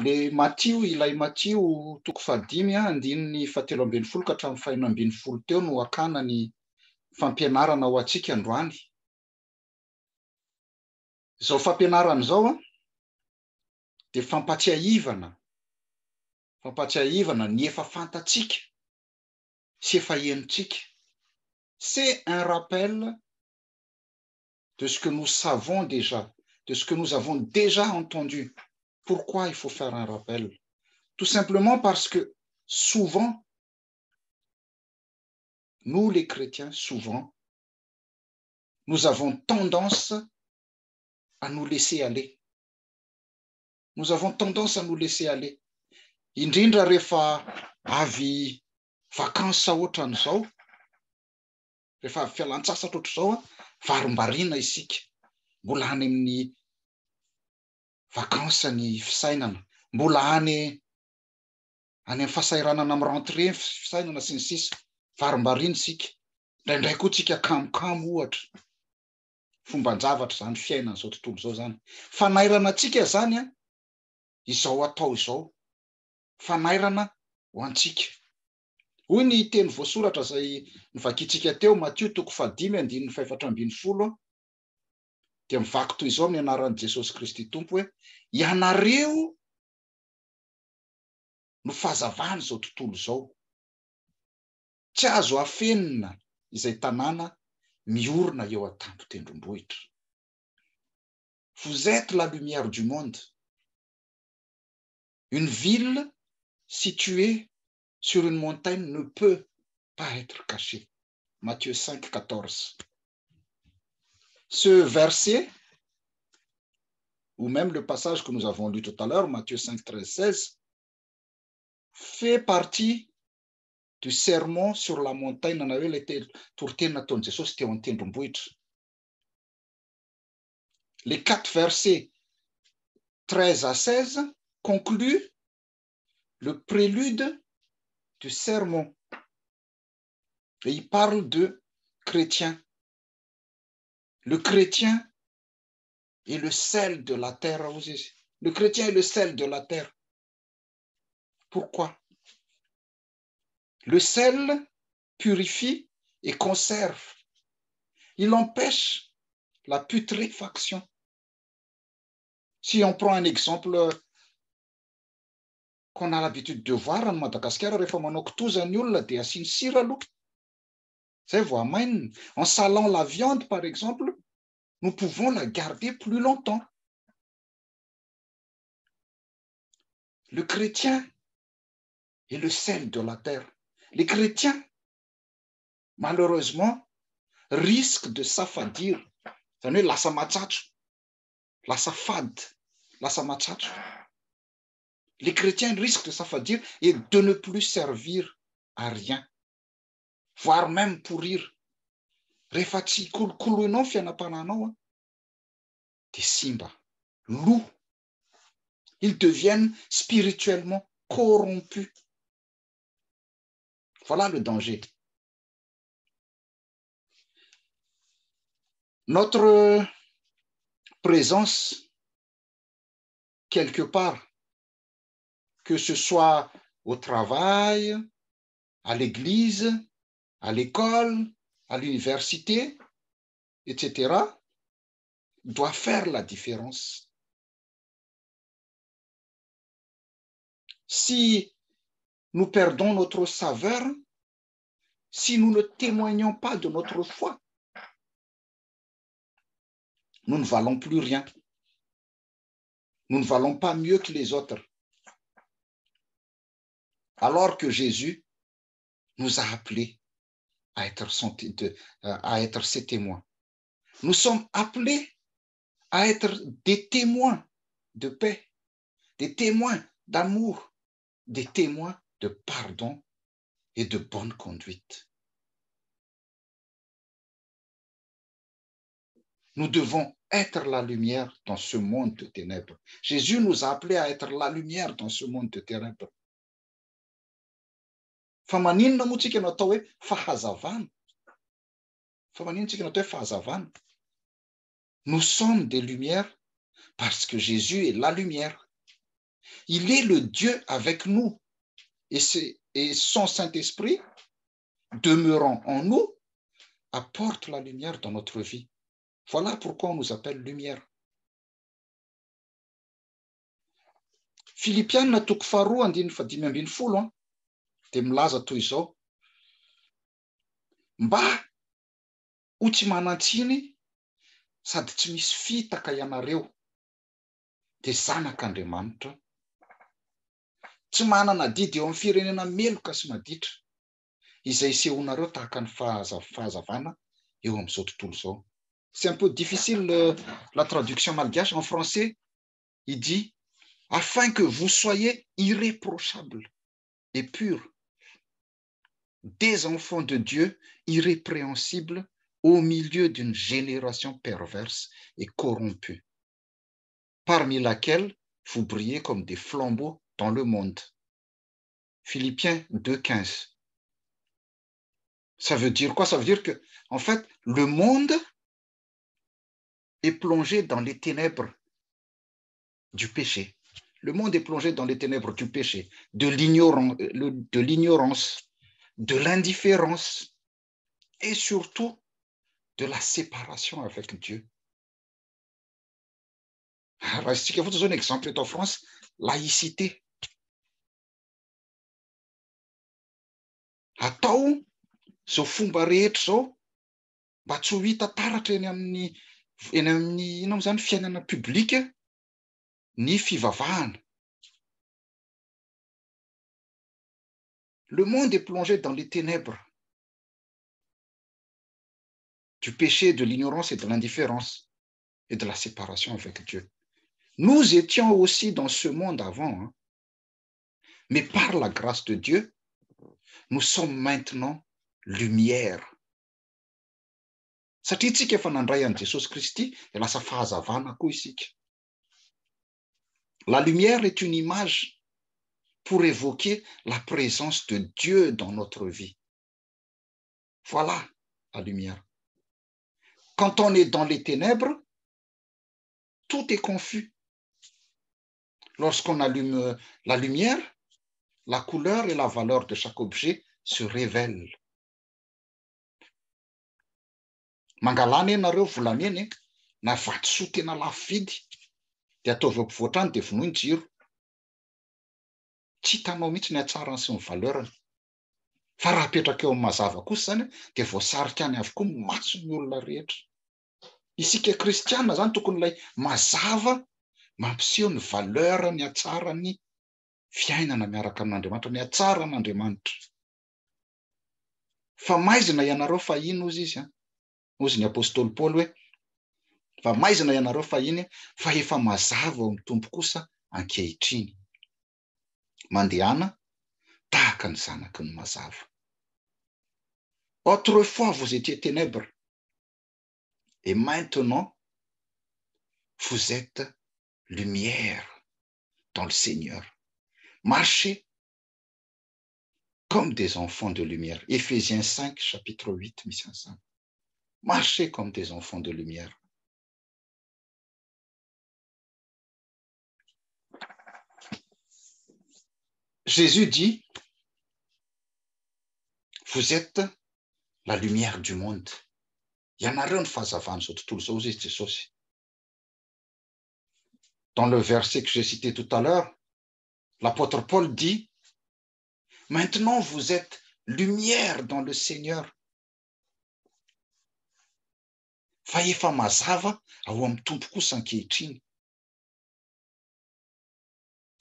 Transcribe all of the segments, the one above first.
Le Mattio, ilay Mattio toko 5 andininy 17 ka hatramin'ny 19 teo no akana ny fampianarana ho antsika androany. Izao fampianarana izao dia fampatsiahivana ny efa fantatsika sy efa henontsika. C'est un rappel de ce que nous savons déjà, de ce que nous avons déjà entendu. Pourquoi il faut faire un rappel? Tout simplement parce que souvent, nous les chrétiens, souvent, nous avons tendance à nous laisser aller. Nous avons tendance à nous laisser aller. Indrindra rehefa avy vacances ohatran'izao, rehefa avy fialan-tsasatra ohatr'izao, varimbariana isika. Mbola any amin'ny vacances ny fisainana, mbola any amin'ny fahasahiranana amin'ny rentrée fisainana sy ny sisa, varimbariana isika. Indraindray koa tsika kamokamo ohatra. Fomban-javatra zany fiainana izao tontolo izao zany. Fanairana antsika zany izao atao izao. Fanairana ho antsika. Hoy ny teny voasoratra izay nivakiantsika teo, Matthieu toko 5 andininy 17 dia mivaky toy izao amin'ny anaran'i Jesosy Kristy Tompo hoe: ianareo no fahazavana izao tontolo izao. Tsy azo afenina izay tanàna miorina eo an-tampon-tendrombohitra. Vous êtes la lumière du monde. Une ville située sur une montagne ne peut pas être cachée. Matthieu 5, 14. Ce verset, ou même le passage que nous avons lu tout à l'heure, Matthieu 5, 13, 16, fait partie du sermon sur la montagne na hoe ilay toriteny nataon'i Jesosy teo an-tendrombohitra. Les 4 versets 13 à 16 concluent le prélude du sermon. Et il parle de chrétien. Le chrétien est le sel de la terre. Le chrétien est le sel de la terre. Pourquoi? Le sel purifie et conserve. Il empêche la putréfaction. Si on prend un exemple qu'on a l'habitude de voir en Madagascar, rehefa manao kitoza ny olona dia asiany sira aloha. Zay vao amainina. En salant la viande, par exemple, nous pouvons la garder plus longtemps. Le chrétien est le sel de la terre. Les chrétiens, malheureusement, risquent de s'affadir. Zany hoe lasa matsatso, lasa fady, lasa matsatso. Les chrétiens risquent de s'affadir et de ne plus servir à rien, voire même pourrir. Rehefa tsy kolokoloinao fiainam-pananao dia simba, lo. Ils deviennent spirituellement corrompus. Voilà le danger. Notre présence, quelque part, que ce soit au travail, à l'église, à l'école, à l'université, etc., doit faire la différence. Si nous perdons notre saveur, si nous ne témoignons pas de notre foi, nous ne valons plus rien. Nous ne valons pas mieux que les autres. Alors que Jésus nous a appelés à être ses témoins. Nous sommes appelés à être des témoins de paix, des témoins d'amour, des témoins de pardon et de bonne conduite. Nous devons être la lumière dans ce monde de ténèbres. Jésus nous a appelés à être la lumière dans ce monde de ténèbres. Fa maninona moa tsika no atao hoe fahazavana? Fa maninona tsika no atao hoe fahazavana? Nous sommes des lumières parce que Jésus est la lumière. Il est le Dieu avec nous. Et son Saint-Esprit, demeurant en nous, apporte la lumière dans notre vie. Voilà pourquoi on nous appelle lumière. Filipianina toko faharoa andiny fadimy ambin'ny folo dia milaza toy izao. Mba ho tsy manan-tsiny sady tsy misy fitaka ianareo dia zanak'Andriamanitra, tsy manana didy eo amin'ny firenena meloka sy maditra izay sehonareo tahaka ny fahazavana eo amin'izao tontolo izao. C'est un peu difficile la traduction malgache. En français, il dit afin que vous soyez irréprochables et purs, des enfants de Dieu irrépréhensibles au milieu d'une génération perverse et corrompue, parmi laquelle vous brillez comme des flambeaux dans le monde. Philippiens 2,15. Ça veut dire quoi? Ça veut dire que, en fait, le monde est plongé dans les ténèbres du péché. Le monde est plongé dans les ténèbres du péché, de l'ignorance, de l'indifférence et surtout de la séparation avec Dieu. Alors, si vous donne un exemple en France, laïcité. Atao zao fomba rehetra zao mba tsy ho hita taratra eny amin'ny ino zany fiainana publika ny fivavahana. Le monde est plongé dans les ténèbres du péché, de l'ignorance et de l'indifférence et de la séparation avec Dieu. Nous étions aussi dans ce monde avant, mais par la grâce de Dieu, nous sommes maintenant lumière. Satria tsika efa nandray an' Jesosy Kristy dia lasa fahazavana koa isika. La lumière est une image pour évoquer la présence de Dieu dans notre vie. Voilà la lumière. Quand on est dans les ténèbres, tout est confus. Lorsqu'on allume la lumière, la couleur et la valeur de chaque objet se révèlent. Mangalana ianareo volamena na vatosoa tena lafo vidy dia ataovy ampovoatrano dia vonoiny jiro. Tsy hitanao mihitsy ny hatsarany sy ny valeurany. Fa raha apetraka eo amin'ny mazava kosa zany dia voasarika any avokoa ny mason'ny olona rehetra. Isika kristiana zany tokony ilay mazava mampiseho ny valeur, ny hatsarany fiainana miaraka amin'Andriamanitra, ny hatsaran'Andriamanitra. Fa maizina ianareo fa ino ozy izy ozy ny apôstôly Paoly hoe fa maizina ianareo fa iny fa efa mazava ao amin'ny tompo kosa ankehitriny, mandehana tahaka ny zanaky ny mazava. Autrefois vous étiez ténèbres et maintenant vous êtes lumière dans le Seigneur. Marchez comme des enfants de lumière. Éphésiens 5, chapitre 8, mission 5. Marchez comme des enfants de lumière. Jésus dit, vous êtes la lumière du monde. Ianareo ny fahazavana zao tontolo zao izy Jesosy. Dans le verset que j'ai cité tout à l'heure, l'apôtre Paul dit, maintenant vous êtes lumière dans le Seigneur. Fa efa mazava ao amin'ny tompo kosa ankehitriny.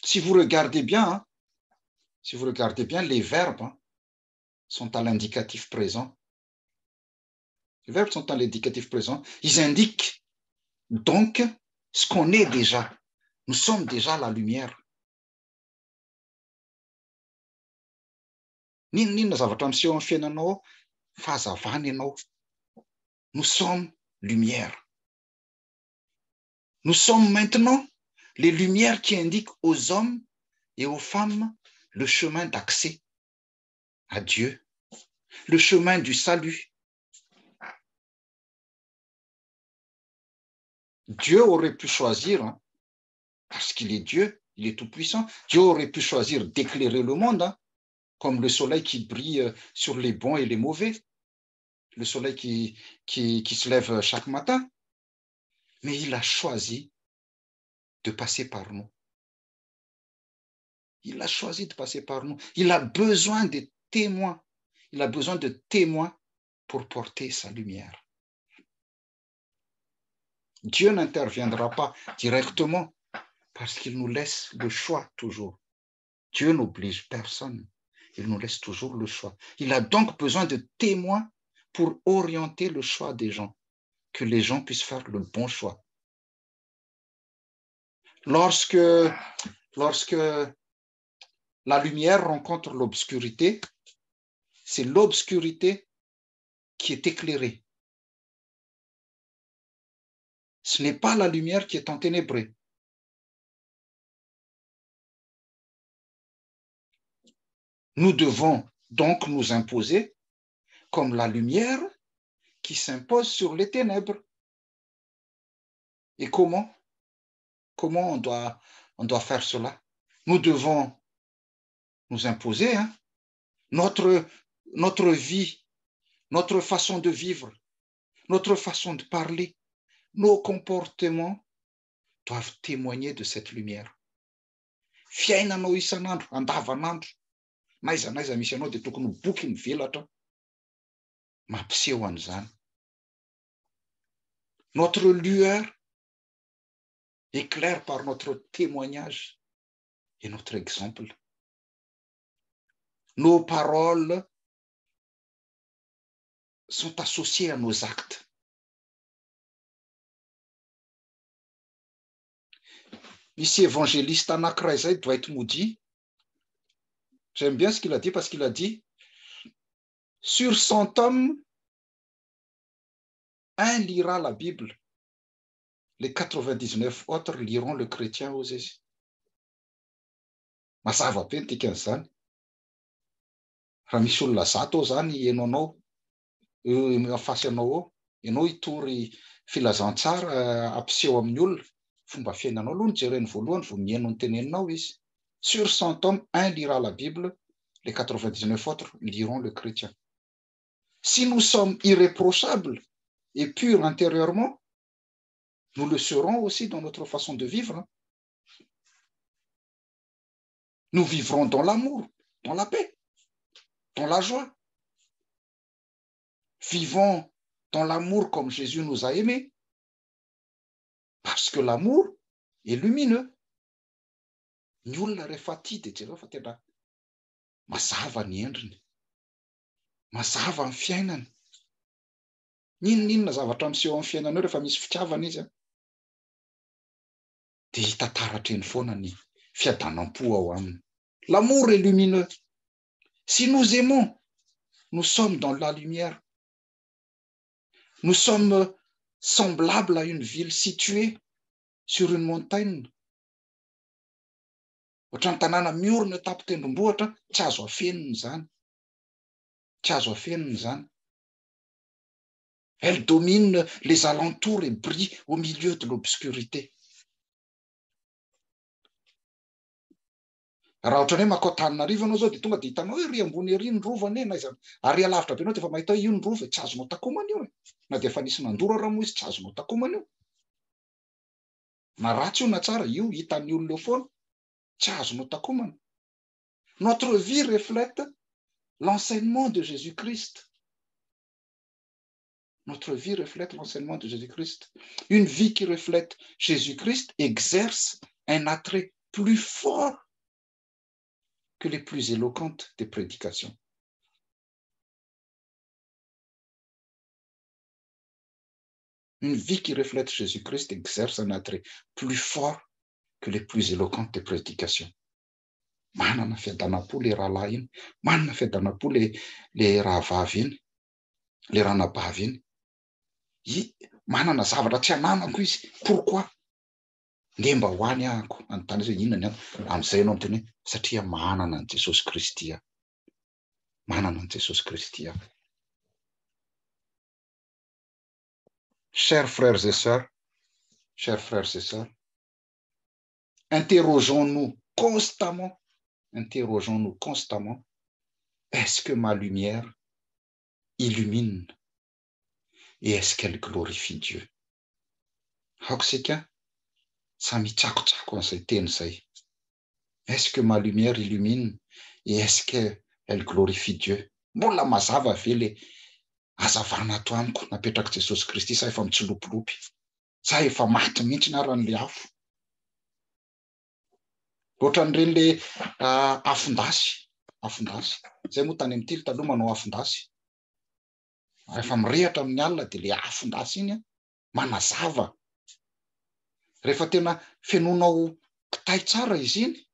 Si vous regardez bien, les verbes sont à l'indicatif présent. Les verbes sont à l'indicatif présent. Ils indiquent donc ce qu'on est déjà. Nous sommes déjà la lumière. Ninona zavatra miseho amin'ny fiainanao, fahazavana ianao. Nous sommes lumière. Nous sommes maintenant les lumières qui indiquent aux hommes et aux femmes le chemin d'accès à Dieu, le chemin du salut. Dieu aurait pu choisir, parce qu'il est Dieu, Il est tout puissant. Dieu aurait pu choisir d'éclairer le monde, hein, comme le soleil qui brille sur les bons et les mauvais, le soleil qui se lève chaque matin. Mais il a choisi de passer par nous. Il a choisi de passer par nous. Il a besoin de témoins. Il a besoin de témoins pour porter sa lumière. Dieu n'interviendra pas directement parce qu'il nous laisse le choix toujours. Dieu n'oblige personne. Il nous laisse toujours le choix. Il a donc besoin de témoins pour orienter le choix des gens, que les gens puissent faire le bon choix. Lorsque la lumière rencontre l'obscurité, c'est l'obscurité qui est éclairée. Ce n'est pas la lumière qui est enténébrée. Nous devons donc nous imposer comme la lumière qui s'impose sur les ténèbres. Et comment? Comment on doit faire cela? Nous devons nous imposer, hein? Notre vie, notre façon de vivre, notre façon de parler, nos comportements doivent témoigner de cette lumière. Fiainanao isan'andro, andavanandro, n'aiza misy anao dia tokony ho boky mivelatra mampiseho an'izany. Notre lueur éclaire par notre témoignage et notre exemple. Nos paroles sont associées à nos actes. Ici, évangéliste anankiray zay, Dwight Moody, j'aime bien ce qu'il a dit parce qu'il a dit, sur 100 hommes, un lira la Bible, les 99 autres liront le chrétien aux Jésus. Mazava be ny dikan'izany. Raha misy olona 100 zany ihainao afasy anao ao, ianao hitory filazantsara ampiseho amin'ny olona, fomba fiainanao aloha nijereny voalohany vao mihaino ny teneninao izy. Sur 100 hommes, un lira la Bible, les 99 autres liront le chrétien. Si nous sommes irréprochables et purs intérieurement, nous le serons aussi dans notre façon de vivre. Nous vivrons dans l'amour, dans la paix, dans la joie. Vivons dans l'amour comme Jésus nous a aimés. Parce que l'amour est lumineux. Ny olona rehefa tia dia jereo fa tena mazava ny endriny, mazava ny fiainany. N'inona zavatra miseho amin'ny fiainanao rehefa misy fitiavana izy, dia hita taratra eny foana ny fiadanam-po ao aminy. L'amour est lumineux. Si nous aimons, nous sommes dans la lumière. Nous sommes semblables à une ville située sur une montagne. Ohatran'ny tanàna miorina tapo-tendrombohitra, tsy azo afeniny zany. Tsy azo afeniny zany. Elle domine les alentours et brille au milieu de l'obscurité. Raha ohatra hoe makao Antananarivo ianao zao dia tonga dia hitanao hoe ry ambony ery ny rovany na izany. Ary alavitra be anao dia efa mahita io ny rova, tsy azonao takomana io. Na dia efa nisy nandoro raha moa izy tsy azonao takomana io. Na ratsy io na tsara, io hitan'ny olona eo foana, tsy azonao takomana. Notre vie reflète l'enseignement de Jésus-Christ. Notre vie reflète l'enseignement de Jésus-Christ. Une vie qui reflète Jésus-Christ exerce un attrait plus fort que les plus éloquentes des prédications. Une vie qui reflète Jésus-Christ exerce un attrait plus fort que les plus éloquentes des prédications. Manana fiadanam-po le rahalahy iny, manana fiadanam-po le rahavavy iny, le ranabavy iny. Manana zavatra tsy ananako izy. Pourquoi? Nde mba ho any ahako anontany hoe inona ny antony? Amin'izay ianao miteny hoe satria manana an Jesosy Kristy aho. Manana an Jesosy Kristy aho. Chers frères et sœurs, Interrogeons-nous constamment. Interrogeons-nous constamment. Est-ce que ma lumière illumine? Et est-ce qu'elle glorifie Dieu? Est-ce que ma lumière illumine? Et est-ce qu'elle glorifie Dieu? Mbola mazava ve le azavana ato amiko napetraka Jesosy Kristy sa efa mitsilopilopy. Sa efa maty mihitsy naran'le afo. Ohatran'ireny le afondasy. Zay moa tany amin'ny tily taloha manao afondasy. Rehefa mirehatra amin'ny alina dia le afondasy iny manazava. Rehefa tena fenonao kitay tsara izy iny,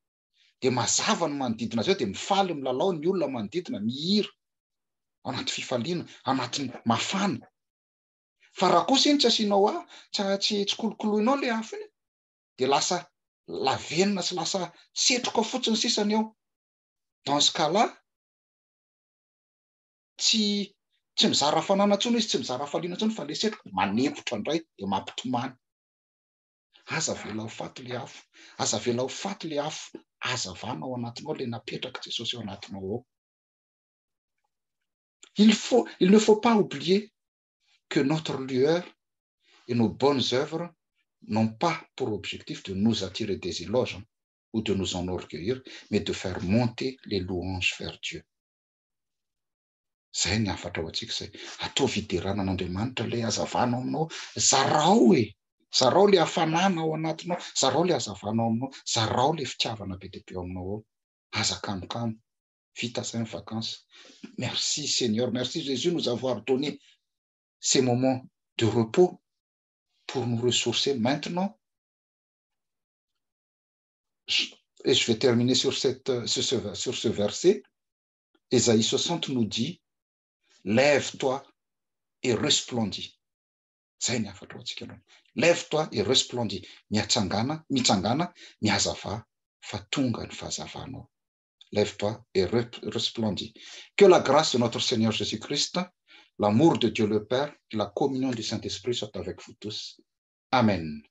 dia mazava ny manodidina azy eo, dia mifaly milalao ny olona manodidina, mihira anaty fifaliana, anaty mafana. Fa raha kosa iny tsy asianao tsy kolokoloinao le afo iny, dia lasa lavenina sy lasa setroka fotsiny sisany eo. Dans ce cas-là, tsy mizara fanana intsony izy, tsy mizara faliana intsony, fa le setroka manempotra indray dia mampitomany. Aza avela ho faty le afo. Aza avela ho faty le afo. Hazavana ao anatinao le napetraka Jesosy ao anatinao ao. Il ne faut pas oublier que notre lueur et nos bonnes œuvres n'ont pas pour objectif de nous attirer des éloges ou de nous enorgueillir, mais de faire monter les louanges vers Dieu. Zay ny afatra ho antsika zay. Atao fiderana an'Andriamanitra le hazavana aminao. Zarao zarao le hafanana ao anatinao, zarao le hazavanao aminao, zarao le fitiavana be dia be ao aminao ao. Aza kamokamo. Vita zay ny vacances. Merci Seigneur, merci Jésus nous avoir donné ces moments de repos pour nous ressourcer maintenant. Et je vais terminer sur ce verset. Ésaïe 60 nous dit, lève-toi et resplendis. Lève-toi et resplendis. Mitsangana, miazava, fa tonga ny fahazavanao. Lève-toi et resplendis. Que la grâce de notre Seigneur Jésus-Christ, l'amour de Dieu le Père et la communion du Saint-Esprit soient avec vous tous. Amen.